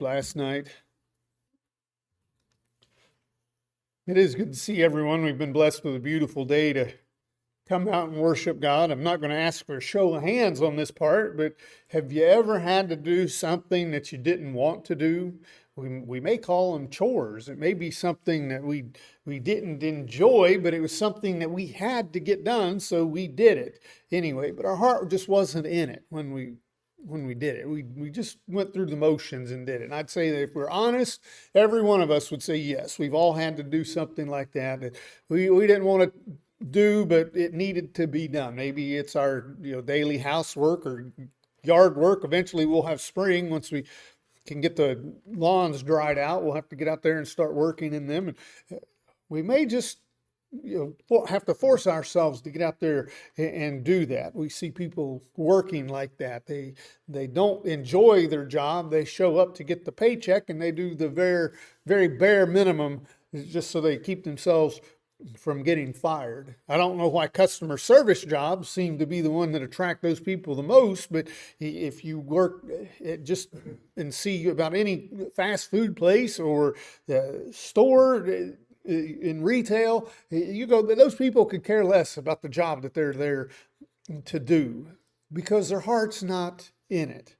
last night. It is good to see everyone. We've been blessed with a beautiful day to come out and worship God. I'm not going to ask for a show of hands on this part, but have you ever had to do something that you didn't want to do? We may call them chores. It may be something that we didn't enjoy, but it was something that we had to get done, so we did it anyway. But our heart just wasn't in it when we did it. We just went through the motions and did it. And I'd say that if we're honest, every one of us would say yes. We've all had to do something like that we didn't want to do, but it needed to be done. Maybe it's our daily housework or yard work. Eventually we'll have spring. Once we can get the lawns dried out, we'll have to get out there and start working in them. And we may just have to force ourselves to get out there and do that. We see people working like that. They don't enjoy their job. They show up to get the paycheck and they do the very, very bare minimum just so they keep themselves from getting fired. I don't know why customer service jobs seem to be the one that attract those people the most, but if you work at just and see about any fast food place or store in retail, you go, those people could care less about the job that they're there to do because their heart's not in it.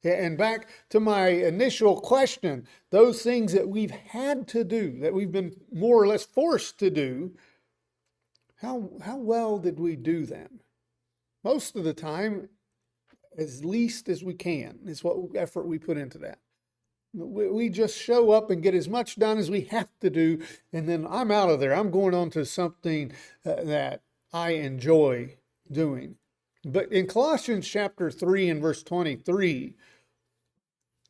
And back to my initial question, those things that we've had to do, that we've been more or less forced to do, how well did we do them? Most of the time, as least as we can, is what effort we put into that. We just show up and get as much done as we have to do, and then I'm out of there. I'm going on to something that I enjoy doing. But in Colossians chapter 3 and verse 23,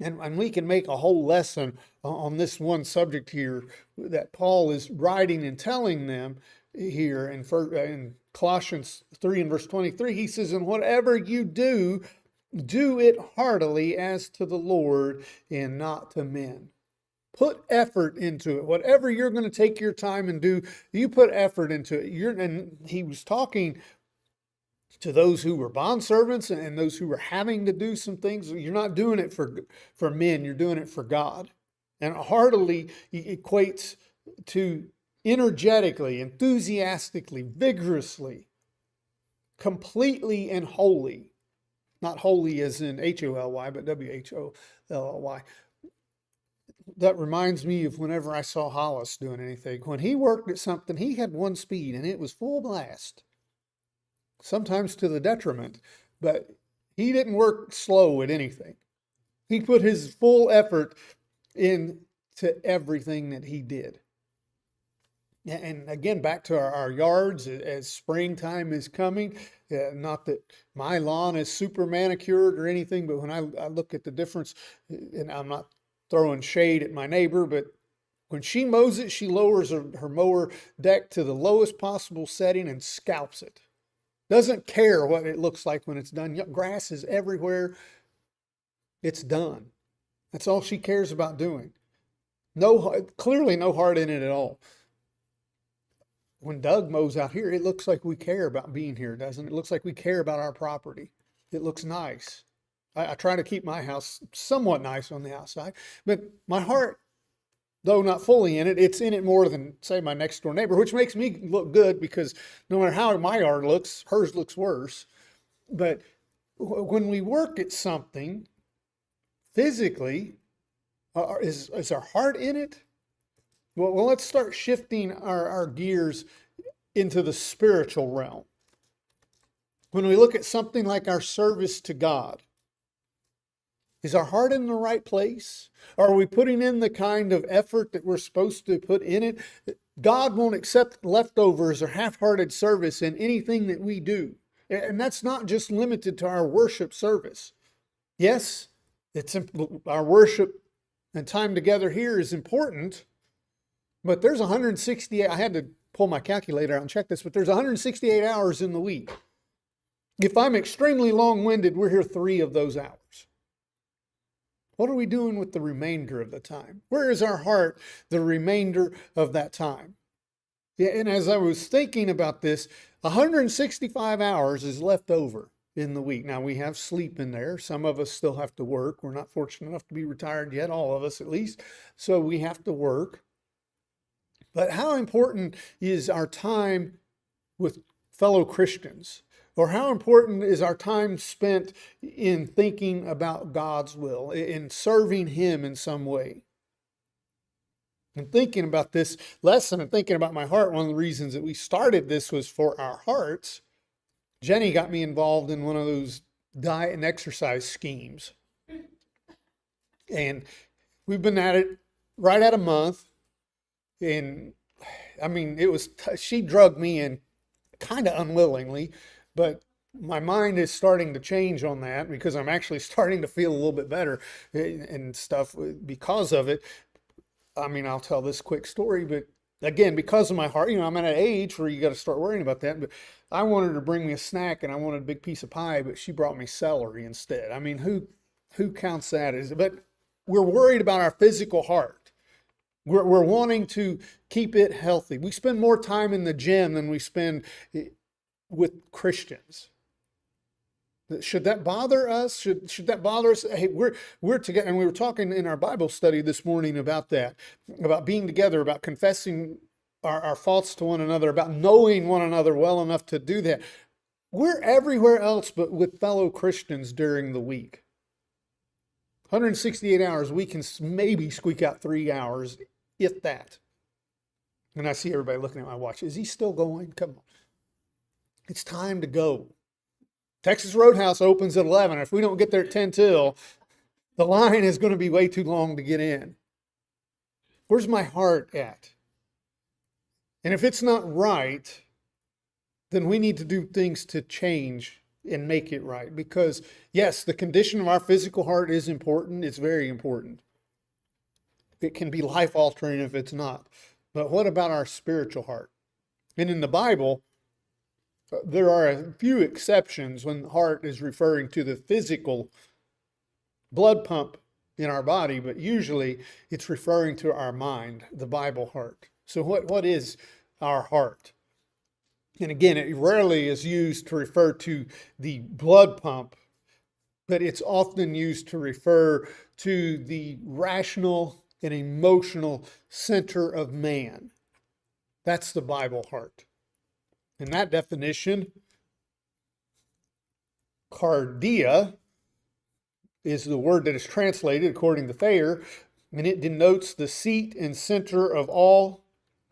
and we can make a whole lesson on this one subject here that Paul is writing and telling them here in Colossians 3 and verse 23, he says, "And whatever you do, do it heartily as to the Lord and not to men." Put effort into it. Whatever you're going to take your time and do, you put effort into it. And he was talking to those who were bondservants and those who were having to do some things. You're not doing it for men, you're doing it for God. And heartily equates to energetically, enthusiastically, vigorously, completely and wholly. Not holy as in H-O-L-Y, but W-H-O-L-L-Y. That reminds me of whenever I saw Hollis doing anything. When he worked at something, he had one speed and it was full blast. Sometimes to the detriment, but he didn't work slow at anything. He put his full effort into everything that he did. And again, back to our yards, as springtime is coming, not that my lawn is super manicured or anything, but when I look at the difference, and I'm not throwing shade at my neighbor, but when she mows it, she lowers her mower deck to the lowest possible setting and scalps it. Doesn't care what it looks like when it's done. Grass is everywhere. It's done. That's all she cares about doing. Clearly no heart in it at all. When Doug mows out here, it looks like we care about being here, doesn't it? It looks like we care about our property. It looks nice. I try to keep my house somewhat nice on the outside, but my heart, though not fully in it, it's in it more than, say, my next door neighbor, which makes me look good because no matter how my yard looks, hers looks worse. But when we work at something physically, is our heart in it? Well, let's start shifting our gears into the spiritual realm. When we look at something like our service to God, is our heart in the right place? Are we putting in the kind of effort that we're supposed to put in it? God won't accept leftovers or half-hearted service in anything that we do. And that's not just limited to our worship service. Yes, our worship and time together here is important, but there's 168, I had to pull my calculator out and check this, but there's 168 hours in the week. If I'm extremely long-winded, we're here 3 of those hours. What are we doing with the remainder of the time? Where is our heart the remainder of that time? Yeah, and as I was thinking about this, 165 hours is left over. in the week. Now, we have sleep in there. Some of us still have to work. We're not fortunate enough to be retired yet, all of us at least. So we have to work. But how important is our time with fellow Christians? Or how important is our time spent in thinking about God's will, in serving Him in some way? And thinking about this lesson and thinking about my heart, one of the reasons that we started this was for our hearts. Jenny got me involved in one of those diet and exercise schemes. And we've been at it right at a month. And I mean, she drugged me in kind of unwillingly, but my mind is starting to change on that because I'm actually starting to feel a little bit better and stuff because of it. I mean, I'll tell this quick story, but again, because of my heart, I'm at an age where you got to start worrying about that. But I wanted her to bring me a snack and I wanted a big piece of pie, but she brought me celery instead. I mean, who counts that as? But we're worried about our physical heart. We're wanting to keep it healthy. We spend more time in the gym than we spend with Christians. Should that bother us? Should that bother us? Hey, we're together, and we were talking in our Bible study this morning about that, about being together, about confessing our faults to one another, about knowing one another well enough to do that. We're everywhere else but with fellow Christians during the week. 168 hours, we can maybe squeak out 3 hours, if that. And I see everybody looking at my watch. Is he still going? Come on. It's time to go. Texas Roadhouse opens at 11. If we don't get there at 10 till, the line is going to be way too long to get in. Where's my heart at? And if it's not right, then we need to do things to change and make it right. Because yes, the condition of our physical heart is important. It's very important. It can be life altering if it's not. But what about our spiritual heart? And in the Bible, there are a few exceptions when the heart is referring to the physical blood pump in our body, but usually it's referring to our mind, the Bible heart. So what is our heart? And again, it rarely is used to refer to the blood pump, but it's often used to refer to the rational and emotional center of man. That's the Bible heart. In that definition, cardia is the word that is translated according to Thayer, and it denotes the seat and center of all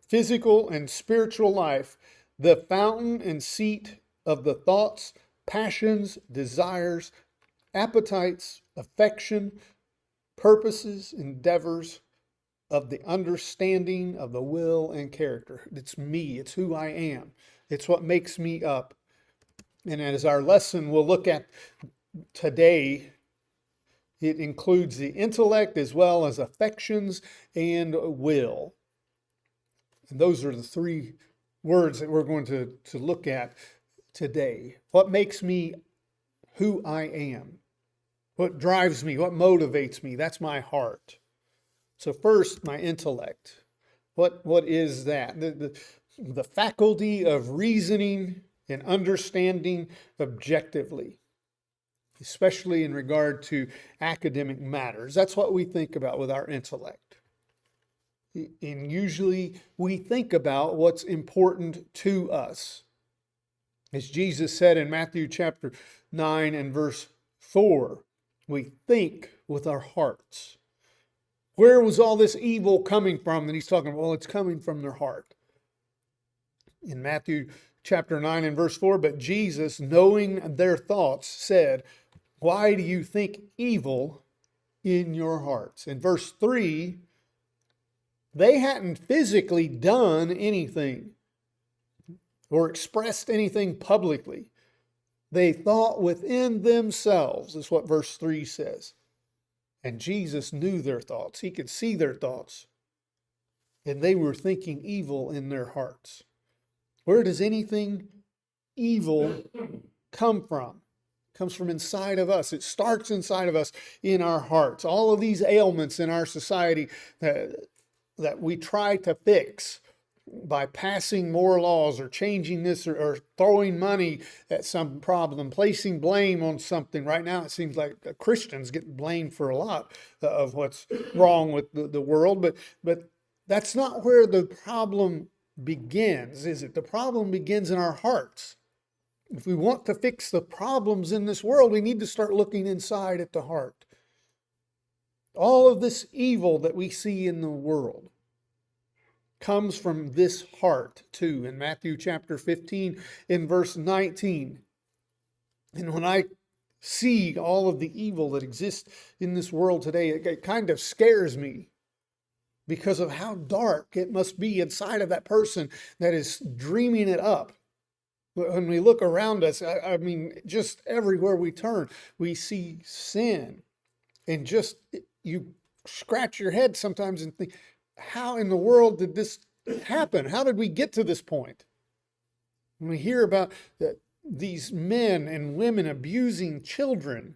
physical and spiritual life, the fountain and seat of the thoughts, passions, desires, appetites, affection, purposes, endeavors of the understanding of the will and character. It's me. It's who I am. It's what makes me up. And as our lesson we'll look at today, it includes the intellect as well as affections and will. And those are the three words that we're going to look at today. What makes me who I am? What drives me? What motivates me? That's my heart. So first, my intellect. What is that? The faculty of reasoning and understanding objectively, especially in regard to academic matters. That's what we think about with our intellect. And usually we think about what's important to us. As Jesus said in Matthew chapter 9 and verse 4, we think with our hearts. Where was all this evil coming from that he's talking about? Well, it's coming from their heart. In Matthew chapter 9 and verse 4, but Jesus, knowing their thoughts, said, why do you think evil in your hearts? In verse 3, they hadn't physically done anything or expressed anything publicly. They thought within themselves, is what verse 3 says. And Jesus knew their thoughts. He could see their thoughts. And they were thinking evil in their hearts. Where does anything evil come from? It comes from inside of us. It starts inside of us in our hearts. All of these ailments in our society that we try to fix by passing more laws or changing this or throwing money at some problem, placing blame on something. Right now, it seems like Christians get blamed for a lot of what's wrong with the world, but that's not where the problem begins, is it? The problem begins in our hearts. If we want to fix the problems in this world, we need to start looking inside at the heart. All of this evil that we see in the world comes from this heart too. In Matthew chapter 15, in verse 19. And when I see all of the evil that exists in this world today, it kind of scares me because of how dark it must be inside of that person that is dreaming it up. When we look around us, I mean, just everywhere we turn, we see sin. And just, you scratch your head sometimes and think, how in the world did this happen? How did we get to this point? When we hear about these men and women abusing children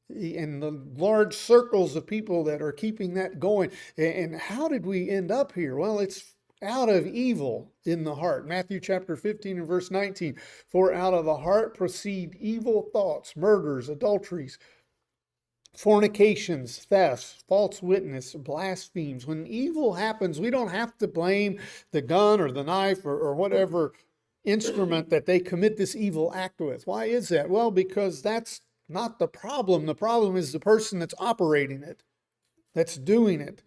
and the large circles of people that are keeping that going, and how did we end up here? Well, it's out of evil in the heart. Matthew chapter 15 and verse 19, for out of the heart proceed evil thoughts, murders, adulteries, fornications, thefts, false witness, blasphemies. When evil happens, we don't have to blame the gun or the knife or whatever instrument that they commit this evil act with. Why is that? Well, because that's not the problem. The problem is the person that's operating it, that's doing it.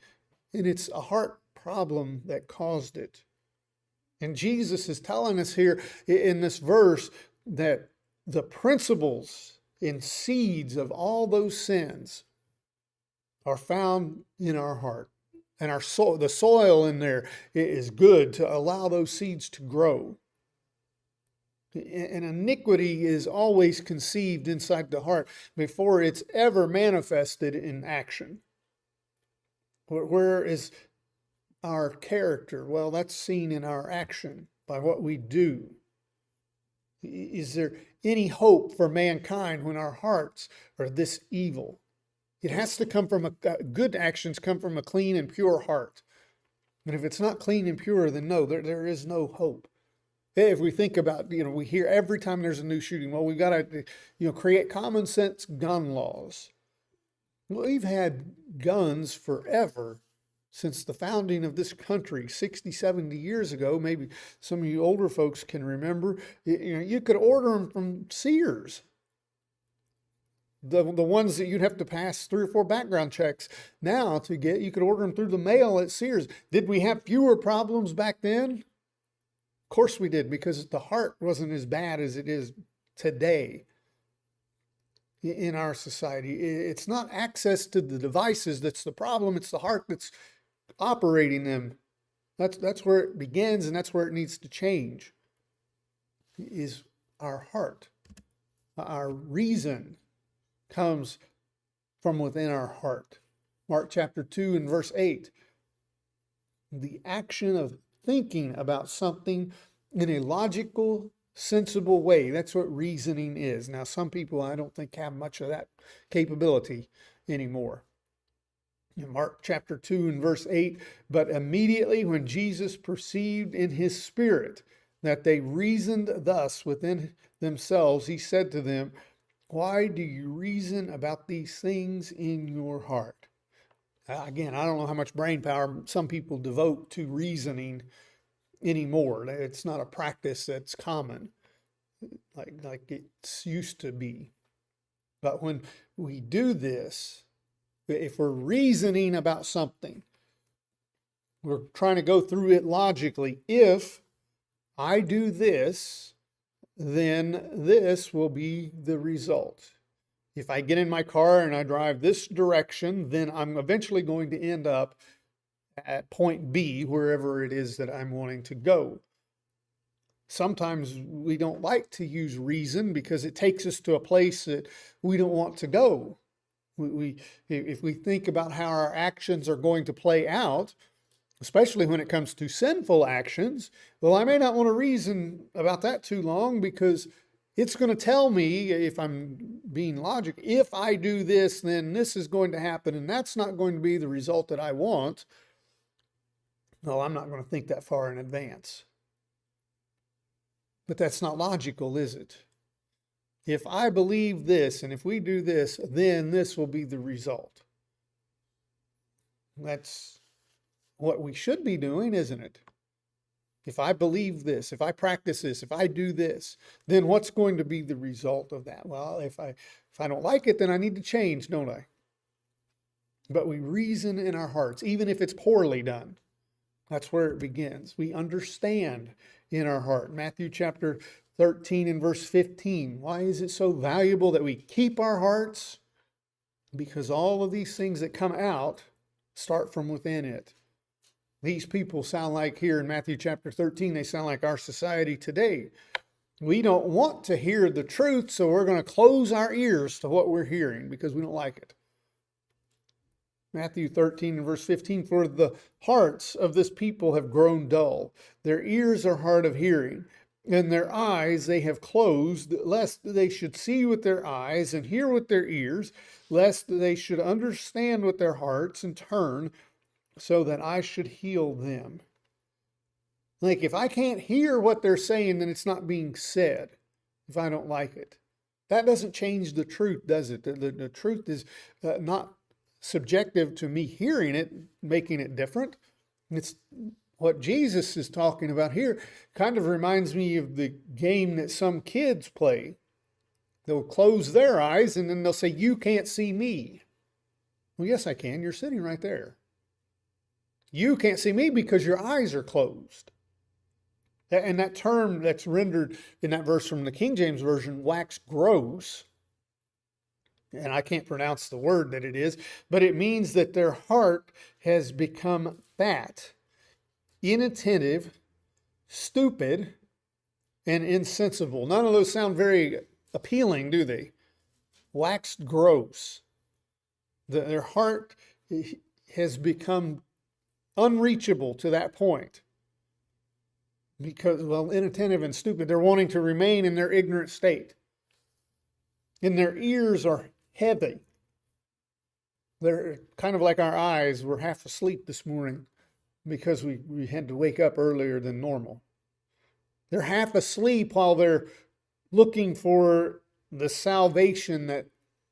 And it's a heart problem that caused it. And Jesus is telling us here in this verse that the principles and seeds of all those sins are found in our heart. And our soil, the soil in there is good to allow those seeds to grow. And iniquity is always conceived inside the heart before it's ever manifested in action. Where is our character? Well, that's seen in our action, by what we do. Is there any hope for mankind when our hearts are this evil? It has to come from good actions come from a clean and pure heart. And if it's not clean and pure, then no, there is no hope. If we think about, we hear every time there's a new shooting, well, we've got to, create common sense gun laws. We've had guns forever, since the founding of this country 60, 70 years ago. Maybe some of you older folks can remember. You could order them from Sears. The ones that you'd have to pass 3 or 4 background checks now to get, you could order them through the mail at Sears. Did we have fewer problems back then? Of course we did, because the heart wasn't as bad as it is today in our society. It's not access to the devices that's the problem. It's the heart that's operating them. That's where it begins, and that's where it needs to change, is our heart. Our reason comes from within our heart. Mark chapter 2 and verse 8. The action of thinking about something in a logical, sensible way. That's what reasoning is. Now, some people I don't think have much of that capability anymore. In Mark chapter 2 and verse 8, but immediately when Jesus perceived in his spirit that they reasoned thus within themselves, he said to them, why do you reason about these things in your heart? Again, I don't know how much brain power some people devote to reasoning anymore. It's not a practice that's common like it's used to be. But when we do this, if we're reasoning about something, we're trying to go through it logically. If I do this, then this will be the result. If I get in my car and I drive this direction, then I'm eventually going to end up at point B, wherever it is that I'm wanting to go. Sometimes we don't like to use reason because it takes us to a place that we don't want to go. If we think about how our actions are going to play out, especially when it comes to sinful actions, well, I may not want to reason about that too long, because it's going to tell me, if I'm being logical, if I do this, then this is going to happen, and that's not going to be the result that I want. Oh, I'm not going to think that far in advance. But that's not logical, is it? If I believe this, and if we do this, then this will be the result. That's what we should be doing, isn't it? If I believe this, if I practice this, if I do this, then what's going to be the result of that? Well, if I don't like it, then I need to change, don't I? But we reason in our hearts, even if it's poorly done. That's where it begins. We understand in our heart. Matthew chapter 13 and verse 15. Why is it so valuable that we keep our hearts? Because all of these things that come out start from within it. These people sound like, here in Matthew chapter 13, they sound like our society today. We don't want to hear the truth, so we're going to close our ears to what we're hearing because we don't like it. Matthew 13 and verse 15, for the hearts of this people have grown dull. Their ears are hard of hearing, and their eyes they have closed, lest they should see with their eyes and hear with their ears, lest they should understand with their hearts and turn, so that I should heal them. Like, if I can't hear what they're saying, then it's not being said if I don't like it. That doesn't change the truth, does it? The truth is not subjective to me hearing it, making it different. It's what Jesus is talking about here. Kind of reminds me of the game that some kids play. They'll close their eyes and then they'll say, you can't see me. Well, yes, I can. You're sitting right there. You can't see me because your eyes are closed. And that term that's rendered in that verse from the King James Version, wax gross, and I can't pronounce the word that it is, but it means that their heart has become fat, inattentive, stupid, and insensible. None of those sound very appealing, do they? Waxed gross. Their heart has become unreachable to that point. Because, well, inattentive and stupid, they're wanting to remain in their ignorant state. And their ears are heavy. They're kind of like our eyes. We're half asleep this morning because we had to wake up earlier than normal. They're half asleep while they're looking for the salvation that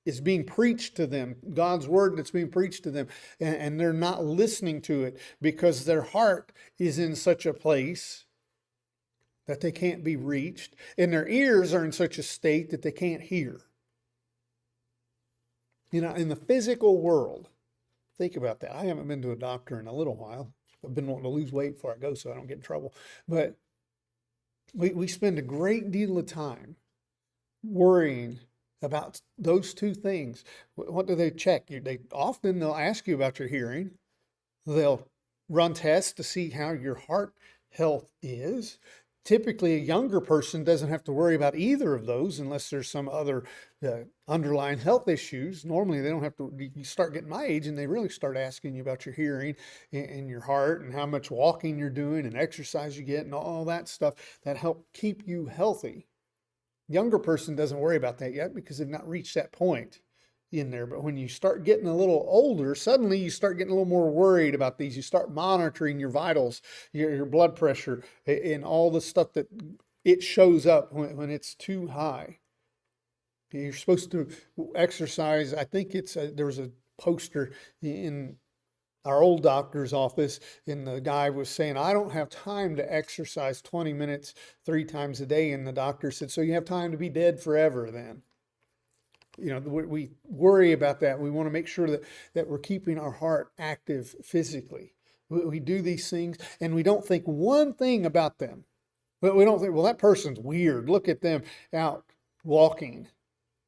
is being preached to them, God's word that's being preached to them, and they're not listening to it because their heart is in such a place that they can't be reached, and their ears are in such a state that they can't hear. You know, in the physical world, think about that. I haven't been to a doctor in a little while. I've been wanting to lose weight before I go so I don't get in trouble. But we spend a great deal of time worrying about those two things. What do they check? They'll ask you about your hearing. They'll run tests to see how your heart health is. Typically, a younger person doesn't have to worry about either of those unless there's some other underlying health issues. Normally, they don't have to. You start getting my age and they really start asking you about your hearing and your heart and how much walking you're doing and exercise you get and all that stuff that help keep you healthy. Younger person doesn't worry about that yet because they've not reached that point in there. But when you start getting a little older, suddenly you start getting a little more worried about these. You start monitoring your vitals, your blood pressure, and all the stuff that it shows up when it's too high. You're supposed to exercise. I think there was a poster in our old doctor's office, and the guy was saying, I don't have time to exercise 20 minutes 3 times a day. And the doctor said, so you have time to be dead forever then. You know, we worry about that. We want to make sure that we're keeping our heart active physically. We do these things and we don't think one thing about them. But we don't think, well, that person's weird. Look at them out walking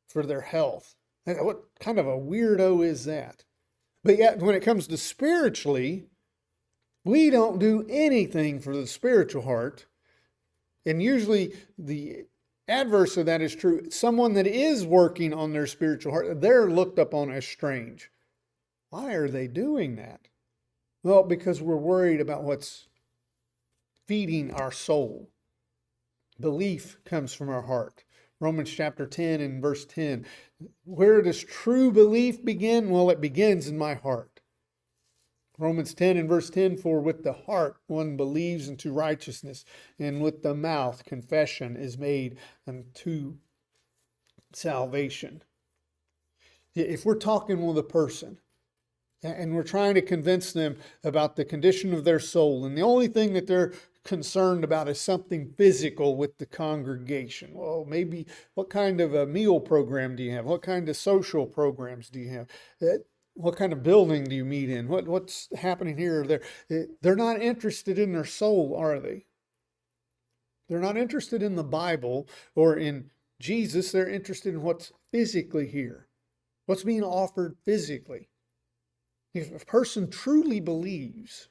for their health. What kind of a weirdo is that? But yet, when it comes to spiritually, we don't do anything for the spiritual heart. And usually the adverse of that is true. Someone that is working on their spiritual heart, they're looked upon as strange. Why are they doing that? Well, because we're worried about what's feeding our soul. Belief comes from our heart. Romans chapter 10 and verse 10. Where does true belief begin? Well, it begins in my heart. Romans 10 and verse 10, for with the heart one believes unto righteousness, and with the mouth confession is made unto salvation. If we're talking with a person and we're trying to convince them about the condition of their soul, and the only thing that they're concerned about is something physical with the congregation. Well, maybe what kind of a meal program do you have? What kind of social programs do you have? What kind of building do you meet in? What's happening here or there? They're not interested in their soul, are they? They're not interested in the Bible or in Jesus. They're interested in what's physically here, what's being offered physically. If a person truly believes,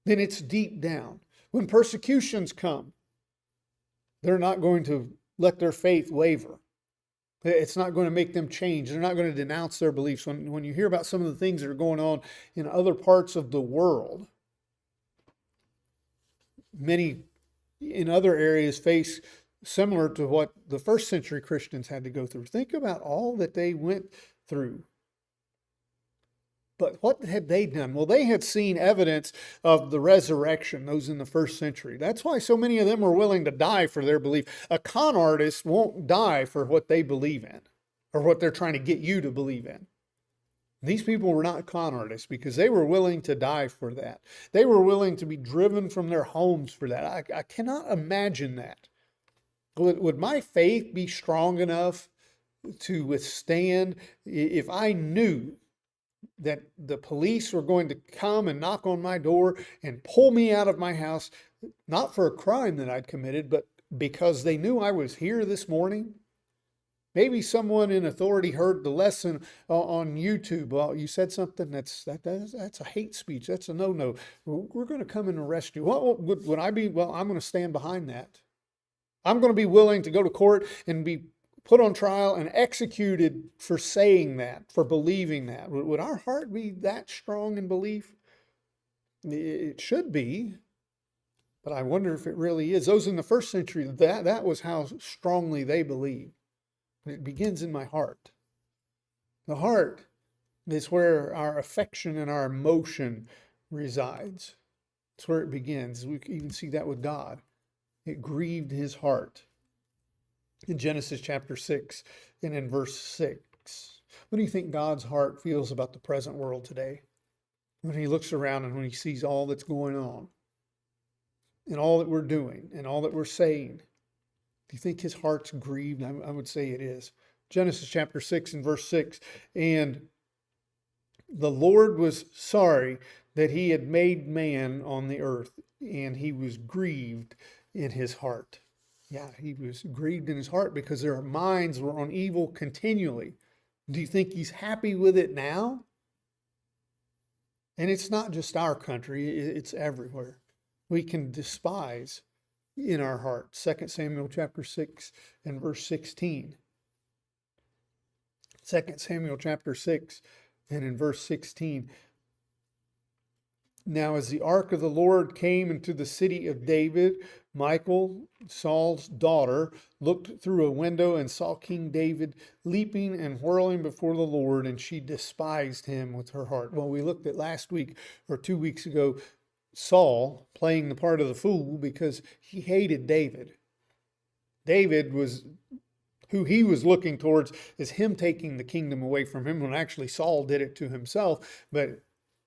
then it's deep down. When persecutions come, they're not going to let their faith waver. It's not going to make them change. They're not going to denounce their beliefs. When you hear about some of the things that are going on in other parts of the world, many in other areas face similar to what the first century Christians had to go through. Think about all that they went through. But what had they done? Well, they had seen evidence of the resurrection, those in the first century. That's why so many of them were willing to die for their belief. A con artist won't die for what they believe in or what they're trying to get you to believe in. These people were not con artists because they were willing to die for that. They were willing to be driven from their homes for that. I cannot imagine that. Would my faith be strong enough to withstand if I knew that the police were going to come and knock on my door and pull me out of my house, not for a crime that I'd committed, but because they knew I was here this morning? Maybe someone in authority heard the lesson on YouTube. Well, you said something that's a hate speech. That's a no-no. We're going to come and arrest you. What would I be? Well, I'm going to stand behind that. I'm going to be willing to go to court and be put on trial and executed for saying that, for believing that. Would our heart be that strong in belief? It should be, but I wonder if it really is. Those in the first century, that was how strongly they believed. It begins in my heart. The heart is where our affection and our emotion resides. It's where it begins. We can even see that with God. It grieved his heart. In Genesis chapter 6 and in verse 6. What do you think God's heart feels about the present world today? When he looks around and when he sees all that's going on and all that we're doing and all that we're saying, do you think his heart's grieved? I would say it is. Genesis chapter 6 and verse 6. And the Lord was sorry that he had made man on the earth, and he was grieved in his heart. Yeah, he was grieved in his heart because their minds were on evil continually. Do you think he's happy with it now? And it's not just our country, it's everywhere. We can despise in our heart. 2 Samuel chapter 6 and verse 16. 2 Samuel chapter 6 and in verse 16. Now as the ark of the Lord came into the city of David, Michal, Saul's daughter, looked through a window and saw King David leaping and whirling before the Lord, and she despised him with her heart. Well, we looked at last week or 2 weeks ago, Saul playing the part of the fool because he hated David. David was who he was looking towards as him taking the kingdom away from him, when actually Saul did it to himself. But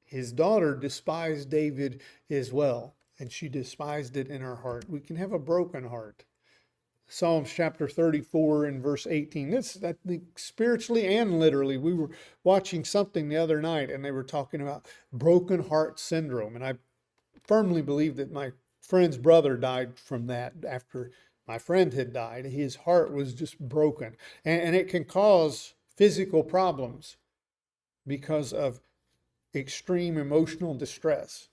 his daughter despised David as well, and she despised it in her heart. We can have a broken heart. Psalms chapter 34 and verse 18. I think spiritually and literally. We were watching something the other night, and they were talking about broken heart syndrome. And I firmly believe that my friend's brother died from that after my friend had died. His heart was just broken. And it can cause physical problems because of extreme emotional distress.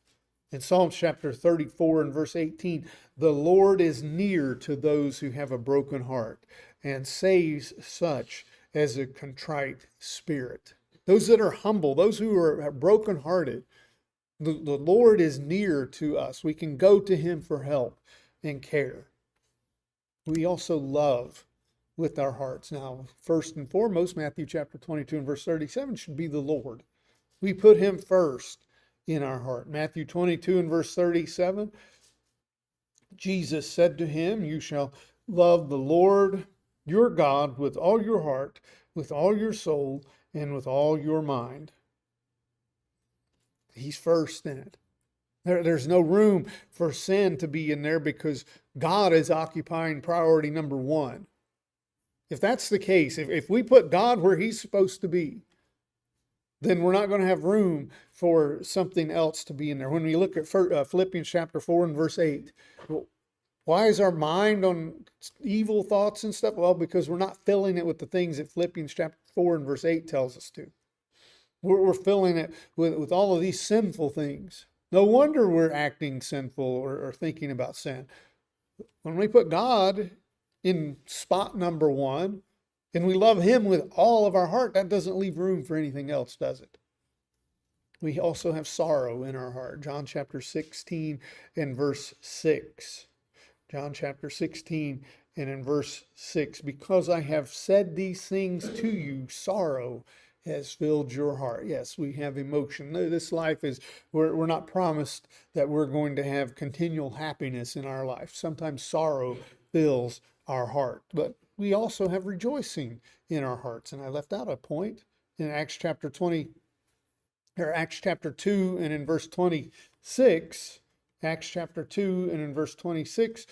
In Psalms chapter 34 and verse 18, the Lord is near to those who have a broken heart and saves such as a contrite spirit. Those that are humble, those who are brokenhearted, the Lord is near to us. We can go to him for help and care. We also love with our hearts. Now, first and foremost, Matthew chapter 22 and verse 37 should be the Lord. We put him first in our heart. Matthew 22 and verse 37, Jesus said to him, "You shall love the Lord your God with all your heart, with all your soul, and with all your mind." He's first in it. There's no room for sin to be in there because God is occupying priority number one. If that's the case, if we put God where he's supposed to be, then we're not going to have room for something else to be in there. When we look at Philippians chapter 4 and verse 8, why is our mind on evil thoughts and stuff? Well, because we're not filling it with the things that Philippians chapter 4 and verse 8 tells us to. We're filling it with all of these sinful things. No wonder we're acting sinful or thinking about sin. When we put God in spot number one and we love him with all of our heart, that doesn't leave room for anything else, does it? We also have sorrow in our heart. John chapter 16 and verse 6. John chapter 16 and in verse 6, "Because I have said these things to you, sorrow has filled your heart." Yes, we have emotion. This life is, we're not promised that we're going to have continual happiness in our life. Sometimes sorrow fills our heart, but we also have rejoicing in our hearts. And I left out a point in Acts chapter 2 and in verse 26. Acts chapter 2 and in verse 26,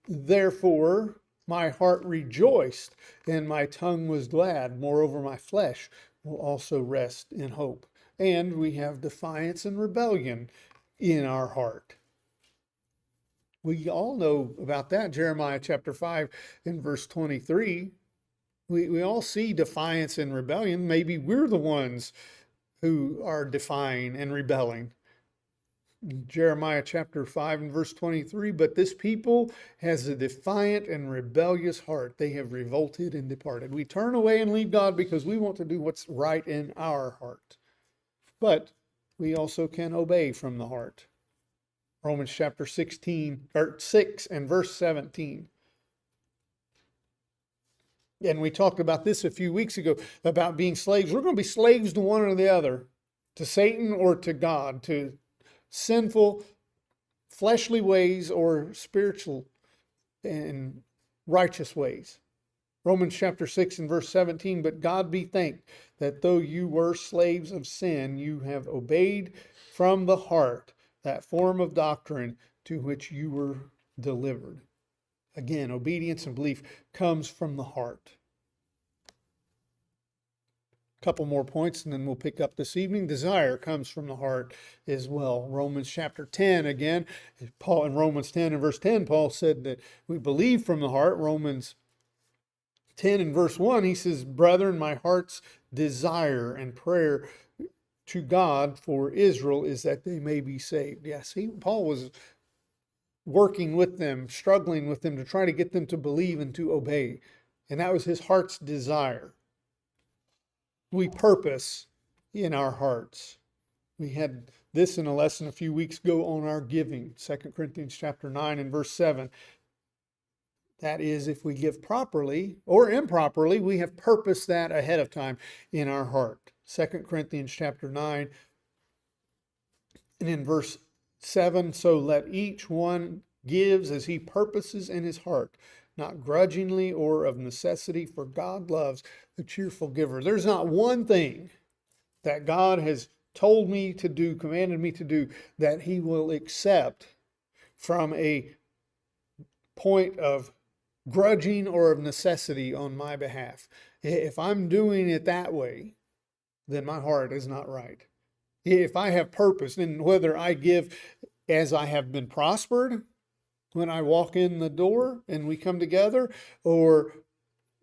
"Therefore my heart rejoiced and my tongue was glad. Moreover, my flesh will also rest in hope." And we have defiance and rebellion in our heart. We all know about that. Jeremiah chapter 5 and verse 23. We all see defiance and rebellion. Maybe we're the ones who are defying and rebelling. Jeremiah chapter 5 and verse 23, "But this people has a defiant and rebellious heart. They have revolted and departed." We turn away and leave God because we want to do what's right in our heart. But we also can obey from the heart. Romans chapter 6 and verse 17. And we talked about this a few weeks ago about being slaves. We're going to be slaves to one or the other, to Satan or to God, to sinful, fleshly ways or spiritual and righteous ways. Romans chapter 6 and verse 17, "But God be thanked that though you were slaves of sin, you have obeyed from the heart that form of doctrine to which you were delivered." Again, obedience and belief comes from the heart. Couple more points and then we'll pick up this evening. Desire comes from the heart as well. Romans chapter 10 again. Paul in Romans 10 and verse 10, Paul said that we believe from the heart. Romans 10 and verse 1, he says, "Brethren, my heart's desire and prayer to God for Israel is that they may be saved." Yes, Paul was working with them, struggling with them to try to get them to believe and to obey. And that was his heart's desire. We purpose in our hearts. We had this in a lesson a few weeks ago on our giving, 2 Corinthians chapter 9 and verse 7. That is, if we give properly or improperly, we have purposed that ahead of time in our heart. 2 Corinthians chapter 9 and in verse 7, "So let each one gives as he purposes in his heart, not grudgingly or of necessity, for God loves a cheerful giver." There's not one thing that God has told me to do, commanded me to do, that he will accept from a point of grudging or of necessity on my behalf. If I'm doing it that way, then my heart is not right. If I have purpose, and whether I give as I have been prospered when I walk in the door and we come together, or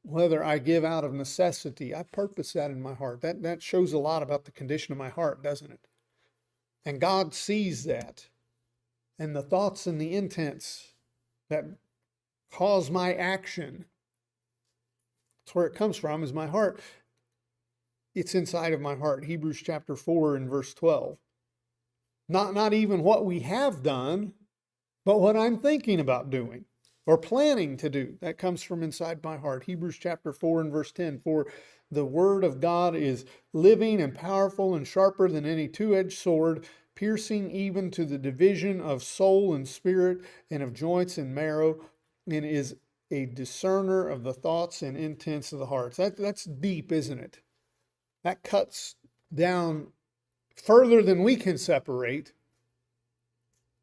whether I give out of necessity, I purpose that in my heart. That shows a lot about the condition of my heart, doesn't it? And God sees that. And the thoughts and the intents that cause my action, that's where it comes from, is my heart. It's inside of my heart. Hebrews chapter 4 and verse 12. Not even what we have done, but what I'm thinking about doing or planning to do. That comes from inside my heart. Hebrews chapter 4 and verse 10. "For the word of God is living and powerful and sharper than any two-edged sword, piercing even to the division of soul and spirit and of joints and marrow, and is a discerner of the thoughts and intents of the hearts. That's deep, isn't it? That cuts down further than we can separate.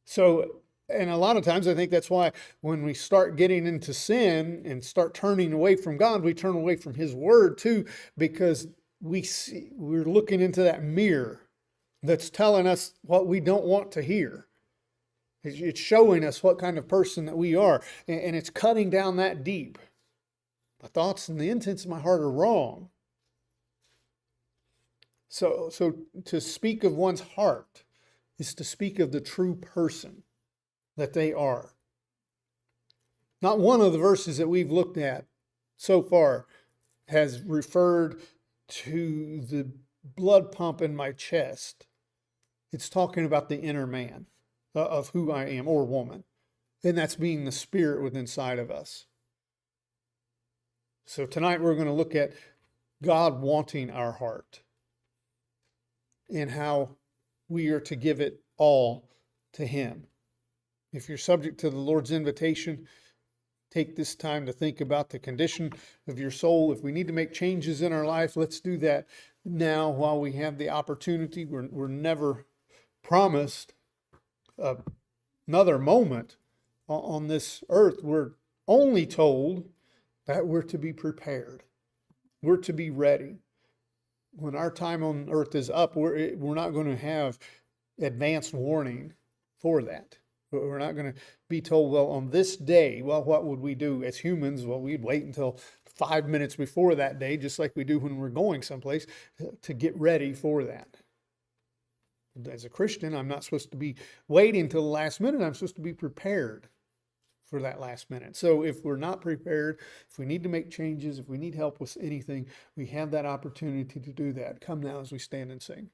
So, and a lot of times I think that's why when we start getting into sin and start turning away from God, we turn away from His Word too, because we're looking into that mirror that's telling us what we don't want to hear. It's showing us what kind of person that we are, and it's cutting down that deep. The thoughts and the intents of my heart are wrong. So to speak of one's heart is to speak of the true person that they are. Not one of the verses that we've looked at so far has referred to the blood pump in my chest. It's talking about the inner man of who I am, or woman. And that's being the spirit within inside of us. So tonight we're going to look at God wanting our heart and how we are to give it all to Him. If you're subject to the Lord's invitation, take this time to think about the condition of your soul. If we need to make changes in our life, let's do that now while we have the opportunity. We're never promised another moment on this earth. We're only told that we're to be prepared. We're to be ready. When our time on earth is up, we're not going to have advanced warning for that. We're not going to be told, well, on this day, well, what would we do as humans? Well, we'd wait until 5 minutes before that day, just like we do when we're going someplace, to get ready for that. As a Christian, I'm not supposed to be waiting till the last minute. I'm supposed to be prepared for that last minute. So if we're not prepared, if we need to make changes, if we need help with anything, we have that opportunity to do that. Come now as we stand and sing.